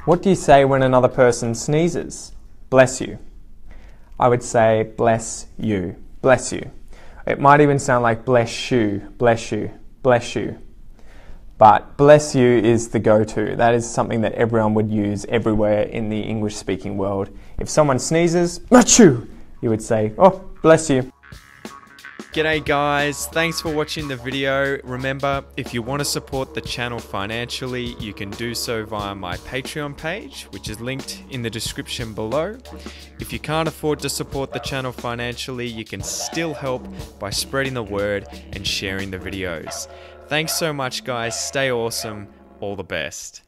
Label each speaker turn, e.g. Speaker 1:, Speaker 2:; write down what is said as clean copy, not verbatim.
Speaker 1: What do you say when another person sneezes? Bless you. I would say bless you, bless you. It might even sound like bless you, bless you, bless you. But bless you is the go-to. That is something that everyone would use everywhere in the English-speaking world. If someone sneezes, achoo, you would say, oh, bless you.
Speaker 2: G'day guys, thanks for watching the video. Remember, if you want to support the channel financially, you can do so via my Patreon page, which is linked in the description below. If you can't afford to support the channel financially, you can still help by spreading the word and sharing the videos. Thanks so much guys, stay awesome, all the best.